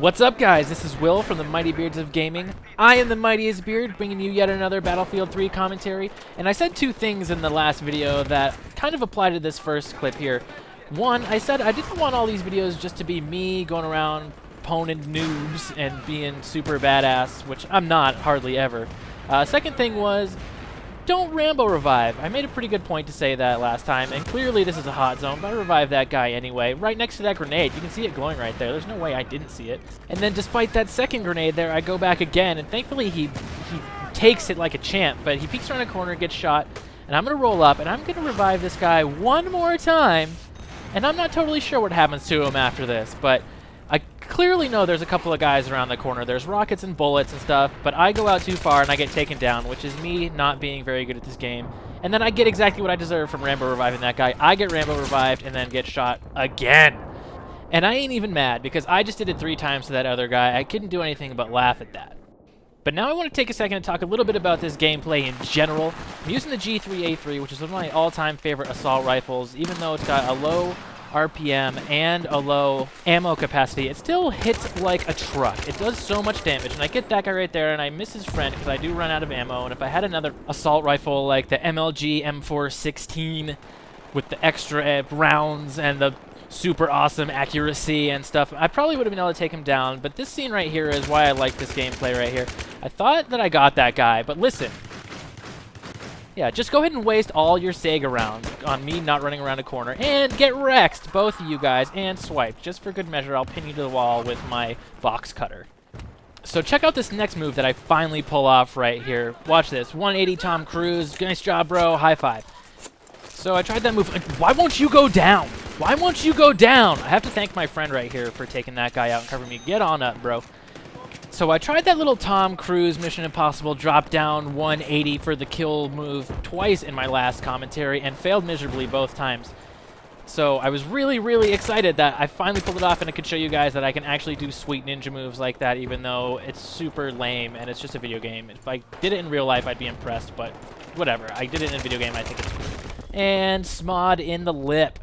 What's up, guys? This is Will from the Mighty Beards of Gaming. I am the Mightiest Beard, bringing you yet another Battlefield 3 commentary. And I said two things in the last video that kind of apply to this first clip here. One, I said I didn't want all these videos just to be me going around poning noobs and being super badass, which I'm not, hardly ever. Second thing was, don't Rambo revive. I made a pretty good point to say that last time, and clearly this is a hot zone, but I revived that guy anyway, right next to that grenade. You can see it glowing right there. There's no way I didn't see it. And then despite that second grenade there, I go back again, and thankfully he takes it like a champ, but he peeks around a corner, gets shot, and I'm going to roll up, and I'm going to revive this guy one more time, and I'm not totally sure what happens to him after this, but I clearly know there's a couple of guys around the corner. There's rockets and bullets and stuff, but I go out too far and I get taken down, which is me not being very good at this game. And then I get exactly what I deserve from Rambo reviving that guy. I get Rambo revived and then get shot again. And I ain't even mad because I just did it 3 times to that other guy. I couldn't do anything but laugh at that. But now I want to take a second to talk a little bit about this gameplay in general. I'm using the G3A3, which is one of my all-time favorite assault rifles. Even though it's got a low RPM and a low ammo capacity, it still hits like a truck. It does so much damage, and I get that guy right there, and I miss his friend because I do run out of ammo, and if I had another assault rifle like the MLG M416 with the extra rounds and the super awesome accuracy and stuff, I probably would have been able to take him down, but this scene right here is why I like this gameplay right here. I thought that I got that guy, but listen. Yeah, just go ahead and waste all your Sega rounds on me not running around a corner and get wrecked, both of you guys, and swiped. Just for good measure, I'll pin you to the wall with my box cutter. So check out this next move that I finally pull off right here. Watch this. 180 Tom Cruise. Nice job, bro. High five. So I tried that move. Why won't you go down? Why won't you go down? I have to thank my friend right here for taking that guy out and covering me. Get on up, bro. So I tried that little Tom Cruise Mission Impossible drop down 180 for the kill move twice in my last commentary and failed miserably both times. So I was really, really excited that I finally pulled it off and I could show you guys that I can actually do sweet ninja moves like that, even though it's super lame and it's just a video game. If I did it in real life, I'd be impressed, but whatever. I did it in a video game, I think it's cool. And Smod in the lip.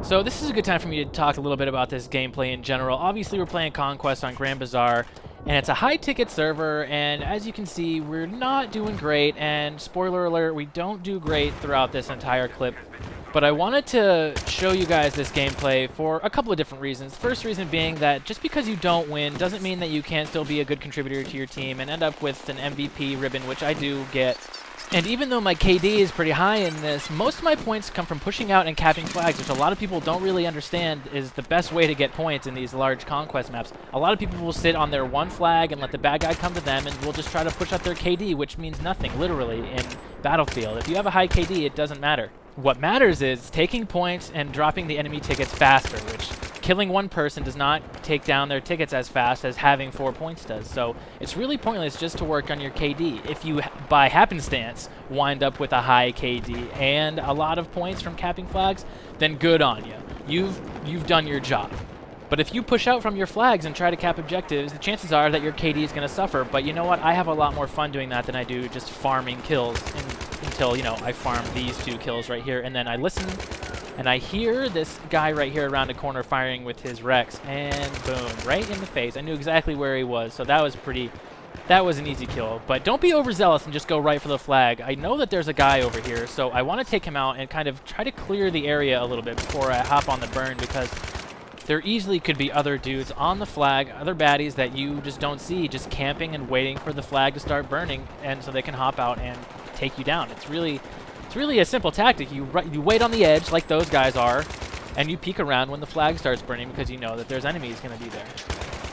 So this is a good time for me to talk a little bit about this gameplay in general. Obviously, we're playing Conquest on Grand Bazaar, and it's a high-ticket server, and as you can see, we're not doing great, and spoiler alert, we don't do great throughout this entire clip. But I wanted to show you guys this gameplay for a couple of different reasons. First reason being that just because you don't win doesn't mean that you can't still be a good contributor to your team and end up with an MVP ribbon, which I do get. And even though my KD is pretty high in this, most of my points come from pushing out and capping flags, which a lot of people don't really understand is the best way to get points in these large conquest maps. A lot of people will sit on their one flag and let the bad guy come to them and will just try to push up their KD, which means nothing, literally, in Battlefield. If you have a high KD, it doesn't matter. What matters is taking points and dropping the enemy tickets faster, which killing one person does not take down their tickets as fast as having 4 points does. So it's really pointless just to work on your KD. If you, by happenstance, wind up with a high KD and a lot of points from capping flags, then good on you. You've done your job. But if you push out from your flags and try to cap objectives, the chances are that your KD is going to suffer. But you know what? I have a lot more fun doing that than I do just farming kills until, you know, I farm these 2 kills right here. And then I listen, and I hear this guy right here around the corner firing with his Rex. And boom, right in the face. I knew exactly where he was, so that was an easy kill. But don't be overzealous and just go right for the flag. I know that there's a guy over here, so I want to take him out and kind of try to clear the area a little bit before I hop on the burn, because there easily could be other dudes on the flag, other baddies that you just don't see, just camping and waiting for the flag to start burning, and so they can hop out and take you down. It's really a simple tactic. You wait on the edge like those guys are, and you peek around when the flag starts burning because you know that there's enemies going to be there.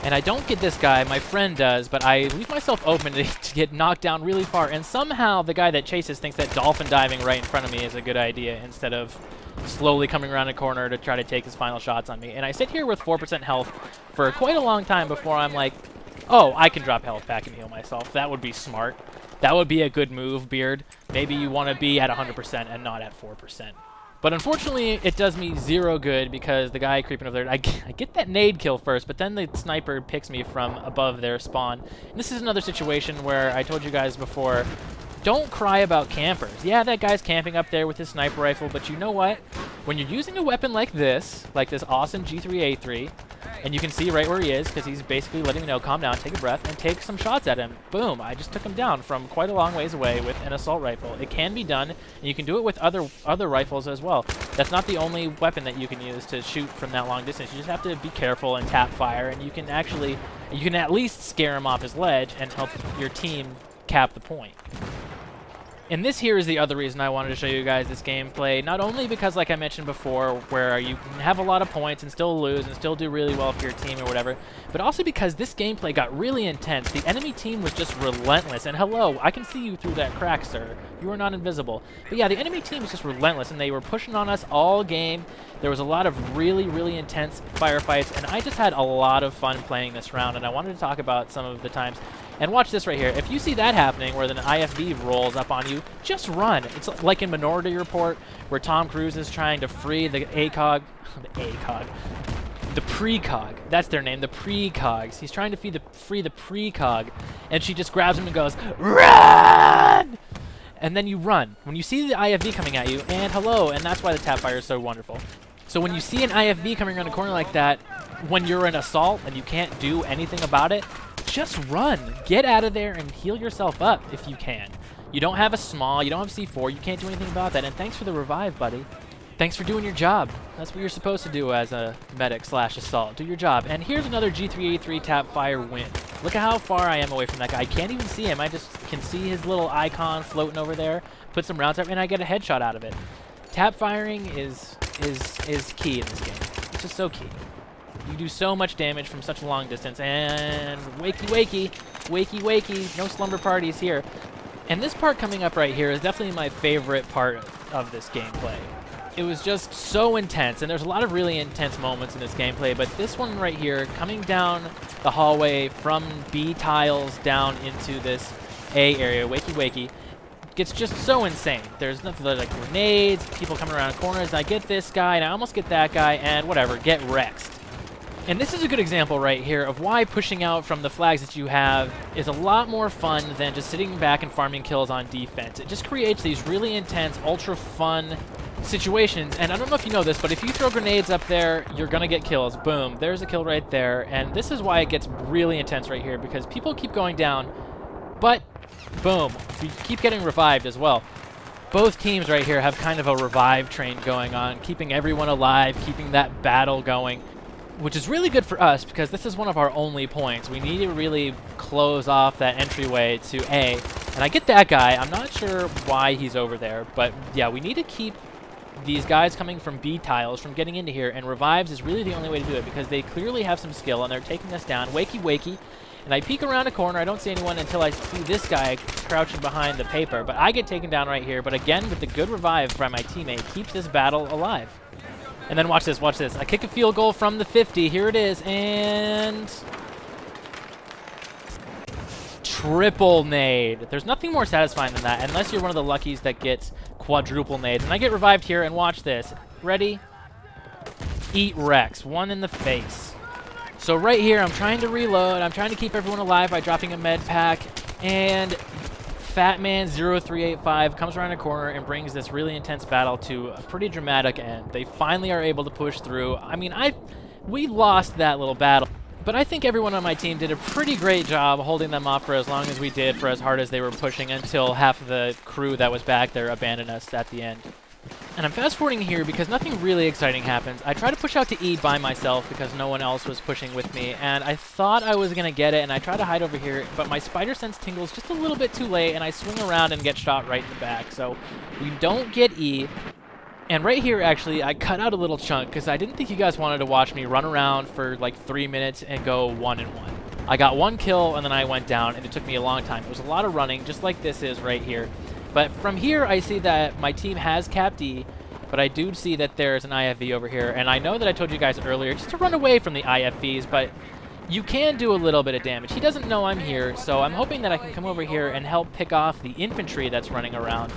And I don't get this guy, my friend does, but I leave myself open to get knocked down really far, and somehow the guy that chases thinks that dolphin diving right in front of me is a good idea instead of slowly coming around a corner to try to take his final shots on me. And I sit here with 4% health for quite a long time before I'm like, oh, I can drop health back and heal myself. That would be smart. That would be a good move, Beard. Maybe you want to be at 100% and not at 4%. But unfortunately, it does me 0 good because the guy creeping over there, I get that nade kill first, but then the sniper picks me from above their spawn. And this is another situation where I told you guys before, don't cry about campers. Yeah, that guy's camping up there with his sniper rifle, but you know what? When you're using a weapon like this awesome G3A3, And you can see right where he is, because he's basically letting me know, calm down, take a breath, and take some shots at him. Boom, I just took him down from quite a long ways away with an assault rifle. It can be done, and you can do it with other rifles as well. That's not the only weapon that you can use to shoot from that long distance. You just have to be careful and tap fire, and you can at least scare him off his ledge and help your team cap the point. And this here is the other reason I wanted to show you guys this gameplay, not only because, like I mentioned before, where you can have a lot of points and still lose and still do really well for your team or whatever, but also because this gameplay got really intense. The enemy team was just relentless, and hello, I can see you through that crack, sir. You are not invisible. But yeah, the enemy team was just relentless, and they were pushing on us all game. There was a lot of really, really intense firefights, and I just had a lot of fun playing this round, and I wanted to talk about some of the times. And watch this right here. If you see that happening, where an IFV rolls up on you, just run. It's like in Minority Report, where Tom Cruise is trying to free the the precog. That's their name, the precogs. He's trying to free the precog, and she just grabs him and goes, "Run!" And then you run. When you see the IFV coming at you, and hello, and that's why the tap fire is so wonderful. So when you see an IFV coming around a corner like that, when you're in assault and you can't do anything about it, just run. Get out of there and heal yourself up if you can. You don't have a small, you don't have C4, you can't do anything about that, and thanks for the revive, buddy. Thanks for doing your job. That's what you're supposed to do as a medic / assault. Do your job. And here's another G383 tap fire win. Look at how far I am away from that guy. I can't even see him. I just can see his little icon floating over there. Put some rounds up, and I get a headshot out of it. Tap firing is key in this game. It's just so key. You do so much damage from such a long distance, and wakey, no slumber parties here. And this part coming up right here is definitely my favorite part of this gameplay. It was just so intense, and there's a lot of really intense moments in this gameplay, but this one right here, coming down the hallway from B tiles down into this A area, wakey, gets just so insane. There's nothing like grenades, people coming around corners, and I get this guy, and I almost get that guy, and whatever, get wrecked. And this is a good example right here of why pushing out from the flags that you have is a lot more fun than just sitting back and farming kills on defense. It just creates these really intense, ultra fun situations. And I don't know if you know this, but if you throw grenades up there, you're gonna get kills. Boom, there's a kill right there. And this is why it gets really intense right here, because people keep going down, but boom, we keep getting revived as well. Both teams right here have kind of a revive train going on, keeping everyone alive, keeping that battle going, which is really good for us because this is one of our only points. We need to really close off that entryway to A. And I get that guy. I'm not sure why he's over there, but yeah, we need to keep these guys coming from B tiles from getting into here, and revives is really the only way to do it because they clearly have some skill and they're taking us down. Wakey. And I peek around a corner. I don't see anyone until I see this guy crouching behind the paper, but I get taken down right here. But again, with the good revive by my teammate, keeps this battle alive. And then watch this. I kick a field goal from the 50. Here it is, and triple nade. There's nothing more satisfying than that, unless you're one of the luckies that gets quadruple nades. And I get revived here, and watch this. Ready? Eat Rex. One in the face. So right here, I'm trying to reload. I'm trying to keep everyone alive by dropping a med pack, and Fatman0385 comes around a corner and brings this really intense battle to a pretty dramatic end. They finally are able to push through. I mean, we lost that little battle, but I think everyone on my team did a pretty great job holding them off for as long as we did, for as hard as they were pushing, until half of the crew that was back there abandoned us at the end. And I'm fast forwarding here because nothing really exciting happens. I try to push out to E by myself because no one else was pushing with me, and I thought I was going to get it, and I try to hide over here, but my spider sense tingles just a little bit too late, and I swing around and get shot right in the back. So we don't get E. And right here, actually, I cut out a little chunk because I didn't think you guys wanted to watch me run around for like 3 minutes and go 1-1. I got one kill, and then I went down, and it took me a long time. It was a lot of running, just like this is right here. But from here, I see that my team has capped E, but I do see that there's an IFV over here. And I know that I told you guys earlier just to run away from the IFVs, but you can do a little bit of damage. He doesn't know I'm here, so I'm hoping that I can come over here and help pick off the infantry that's running around,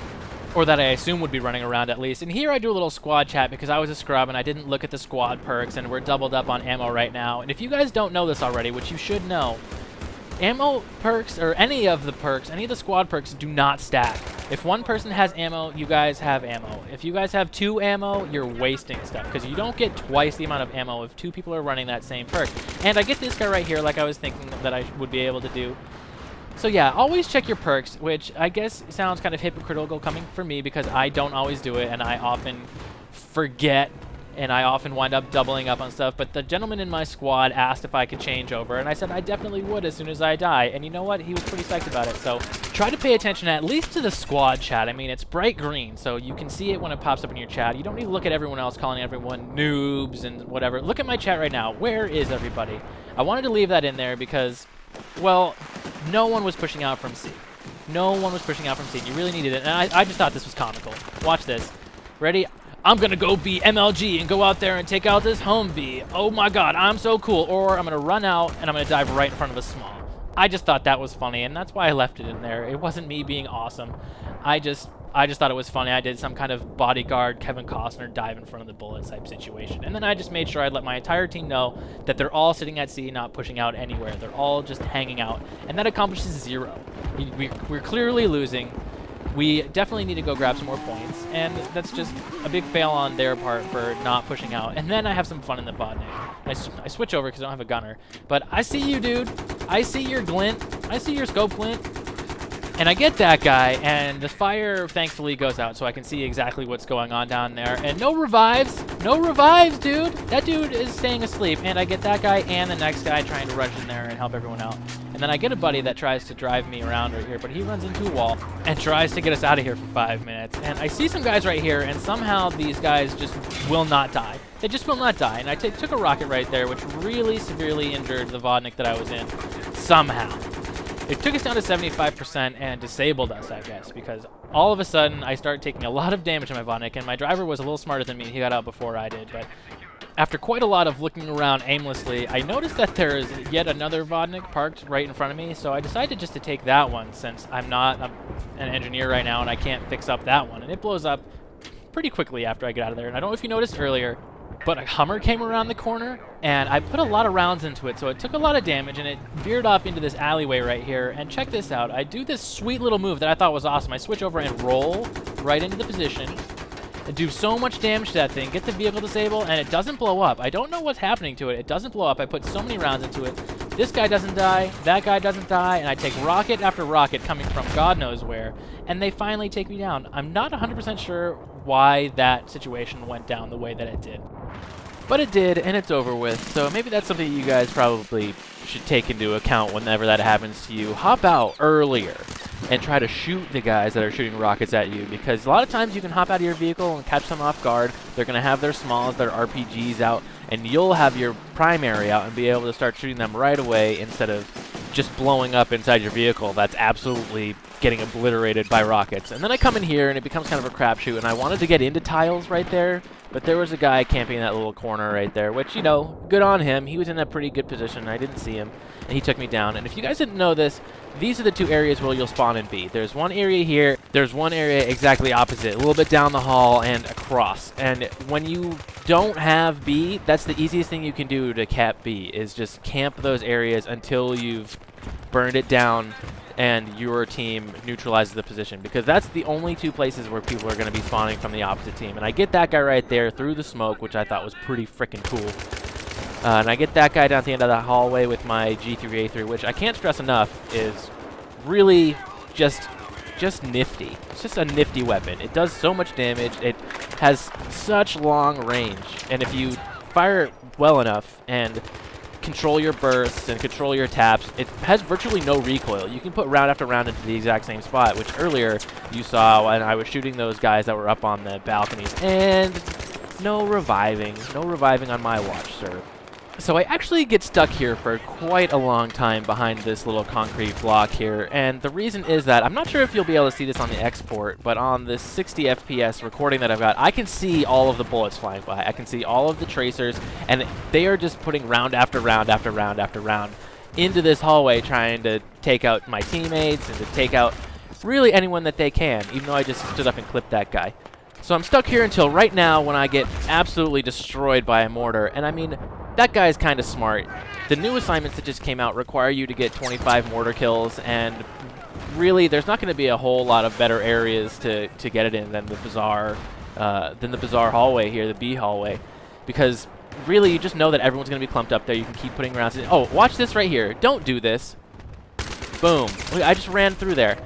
or that I assume would be running around at least. And here I do a little squad chat because I was a scrub and I didn't look at the squad perks, and we're doubled up on ammo right now. And if you guys don't know this already, which you should know, ammo perks, or any of the perks, any of the squad perks do not stack. If one person has ammo, you guys have ammo. If you guys have 2 ammo, you're wasting stuff, because you don't get twice the amount of ammo if 2 people are running that same perk. And I get this guy right here like I was thinking that I would be able to do. So yeah, always check your perks, which I guess sounds kind of hypocritical coming from me because I don't always do it and I often forget and I often wind up doubling up on stuff. But the gentleman in my squad asked if I could change over, and I said I definitely would as soon as I die. And you know what? He was pretty psyched about it. So try to pay attention at least to the squad chat. I mean, it's bright green, so you can see it when it pops up in your chat. You don't need to look at everyone else calling everyone noobs and whatever. Look at my chat right now. Where is everybody? I wanted to leave that in there because, well, no one was pushing out from C. No one was pushing out from C. You really needed it. And I just thought this was comical. Watch this. Ready? I'm going to go be MLG and go out there and take out this Humvee. Oh my god, I'm so cool. Or I'm going to run out and I'm going to dive right in front of a small. I just thought that was funny, and that's why I left it in there. It wasn't me being awesome. I just thought it was funny. I did some kind of bodyguard Kevin Costner dive in front of the bullets type situation. And then I just made sure I'd let my entire team know that they're all sitting at C, not pushing out anywhere. They're all just hanging out. And that accomplishes 0. We're clearly losing. We definitely need to go grab some more points, and that's just a big fail on their part for not pushing out. And then I have some fun in the vodnik. I switch over because I don't have a gunner. But I see you, dude. I see your glint. I see your scope glint. And I get that guy, and the fire thankfully goes out, so I can see exactly what's going on down there. And no revives. No revives, dude. That dude is staying asleep. And I get that guy and the next guy trying to rush in there and help everyone out. And then I get a buddy that tries to drive me around right here, but he runs into a wall and tries to get us out of here for 5 minutes. And I see some guys right here, and somehow these guys just will not die. They just will not die. And I took a rocket right there, which really severely injured the vodnik that I was in. Somehow. It took us down to 75% and disabled us, I guess, because all of a sudden I started taking a lot of damage in my vodnik, and my driver was a little smarter than me. He got out before I did, but after quite a lot of looking around aimlessly, I noticed that there is yet another vodnik parked right in front of me, so I decided just to take that one since I'm not an engineer right now and I can't fix up that one. And it blows up pretty quickly after I get out of there. And I don't know if you noticed earlier, but a Hummer came around the corner, and I put a lot of rounds into it, so it took a lot of damage, and it veered off into this alleyway right here. And check this out. I do this sweet little move that I thought was awesome. I switch over and roll right into the position, and do so much damage to that thing, get the vehicle disabled, and it doesn't blow up. I don't know what's happening to it. It doesn't blow up. I put so many rounds into it. This guy doesn't die, that guy doesn't die, and I take rocket after rocket coming from God knows where, and they finally take me down. I'm not 100% sure why that situation went down the way that it did. But it did, and it's over with, so maybe that's something you guys probably should take into account whenever that happens to you. Hop out earlier and try to shoot the guys that are shooting rockets at you, because a lot of times you can hop out of your vehicle and catch them off guard. They're going to have their smalls, their RPGs out, and you'll have your primary out and be able to start shooting them right away instead of just blowing up inside your vehicle that's absolutely getting obliterated by rockets. And then I come in here and it becomes kind of a crapshoot, and I wanted to get into tiles right there, but there was a guy camping in that little corner right there, which, you know, good on him. He was in a pretty good position. I didn't see him, and he took me down. And if you guys didn't know this, these are the 2 areas where you'll spawn in B. There's one area here. There's one area exactly opposite, a little bit down the hall and across. And when you don't have B, that's the easiest thing you can do to cap B, is just camp those areas until you've burned it down and your team neutralizes the position, because that's the only 2 places where people are going to be spawning from the opposite team. And I get that guy right there through the smoke, which I thought was pretty freaking cool. And I get that guy down at the end of the hallway with my G3A3, which I can't stress enough is really just nifty. It's just a nifty weapon. It does so much damage. It has such long range. And if you fire it well enough and control your bursts and control your taps, it has virtually no recoil. You can put round after round into the exact same spot, which earlier you saw when I was shooting those guys that were up on the balconies. And no reviving on my watch, sir. So I actually get stuck here for quite a long time behind this little concrete block here, and the reason is that I'm not sure if you'll be able to see this on the export, but on this 60 FPS recording that I've got, I can see all of the bullets flying by. I can see all of the tracers, and they are just putting round after round after round after round into this hallway, trying to take out my teammates and to take out really anyone that they can, even though I just stood up and clipped that guy. So I'm stuck here until right now when I get absolutely destroyed by a mortar, and I mean, that guy's kind of smart. The new assignments that just came out require you to get 25 mortar kills, and really, there's not going to be a whole lot of better areas to get it in than the Bazaar hallway here, the B hallway, because really, you just know that everyone's going to be clumped up there. You can keep putting rounds in. Oh, watch this right here. Don't do this. Boom. I just ran through there.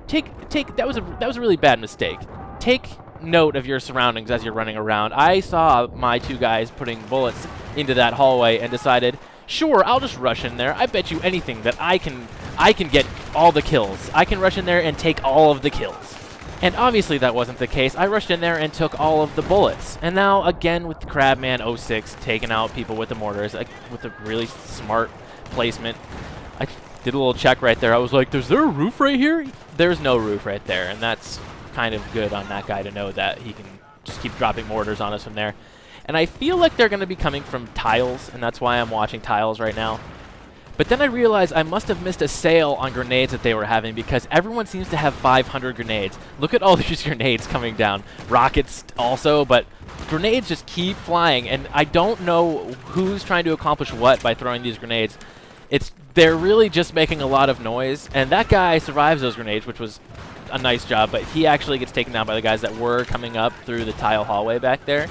That was a really bad mistake. Take note of your surroundings as you're running around. I saw my two guys putting bullets into that hallway and decided, sure, I'll just rush in there. I bet you anything that I can get all the kills. I can rush in there and take all of the kills. And obviously that wasn't the case. I rushed in there and took all of the bullets. And now, again, with Crabman 06 taking out people with the mortars, with a really smart placement. I did a little check right there. I was like, is there a roof right here? There's no roof right there, and that's kind of good on that guy to know that he can just keep dropping mortars on us from there. And I feel like they're going to be coming from tiles, and that's why I'm watching tiles right now. But then I realized I must have missed a sale on grenades that they were having, because everyone seems to have 500 grenades. Look at all these grenades coming down. Rockets also, but grenades just keep flying, and I don't know who's trying to accomplish what by throwing these grenades. They're really just making a lot of noise, and that guy survives those grenades, which was a nice job, but he actually gets taken down by the guys that were coming up through the tile hallway back there.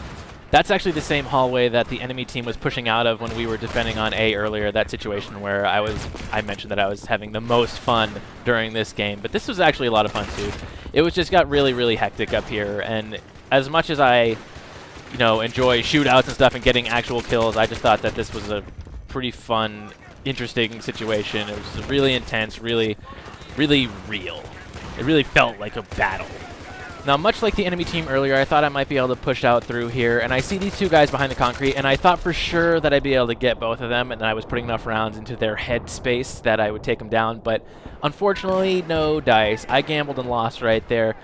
That's actually the same hallway that the enemy team was pushing out of when we were defending on A earlier, that situation where I mentioned that I was having the most fun during this game, but this was actually a lot of fun too. It was just got really, really hectic up here, and as much as I, enjoy shootouts and stuff and getting actual kills, I just thought that this was a pretty fun, interesting situation. It was really intense, really, really real. It really felt like a battle. Now, much like the enemy team earlier, I thought I might be able to push out through here, and I see these two guys behind the concrete, and I thought for sure that I'd be able to get both of them, and I was putting enough rounds into their head space that I would take them down, but unfortunately, no dice. I gambled and lost right there.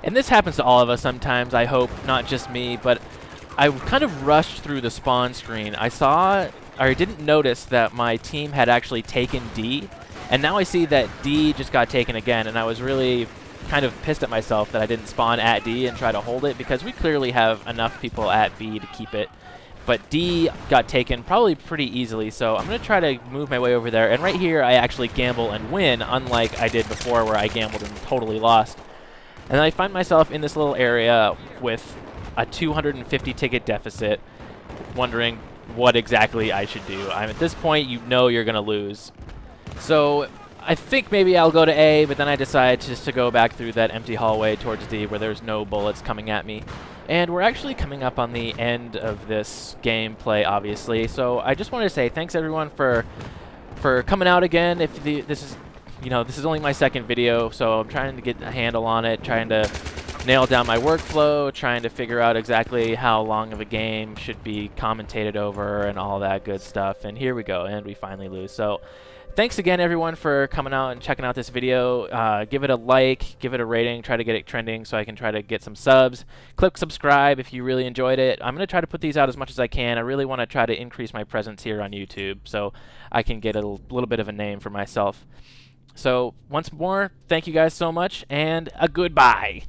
And this happens to all of us sometimes, I hope, not just me, but I kind of rushed through the spawn screen. I didn't notice that my team had actually taken D, and now I see that D just got taken again, and I was really kind of pissed at myself that I didn't spawn at D and try to hold it, because we clearly have enough people at B to keep it. But D got taken probably pretty easily, so I'm going to try to move my way over there. And right here, I actually gamble and win, unlike I did before where I gambled and totally lost. And I find myself in this little area with a 250 ticket deficit, wondering what exactly I should do. At this point, you're going to lose. So I think maybe I'll go to A, but then I decide just to go back through that empty hallway towards D where there's no bullets coming at me. And we're actually coming up on the end of this gameplay, obviously. So I just wanted to say thanks everyone for coming out again. If this is only my second video, so I'm trying to get a handle on it, trying to nail down my workflow, trying to figure out exactly how long of a game should be commentated over and all that good stuff. And here we go, and we finally lose. So thanks again, everyone, for coming out and checking out this video. Give it a like, give it a rating, try to get it trending so I can try to get some subs. Click subscribe if you really enjoyed it. I'm going to try to put these out as much as I can. I really want to try to increase my presence here on YouTube so I can get a little bit of a name for myself. So once more, thank you guys so much, and a goodbye.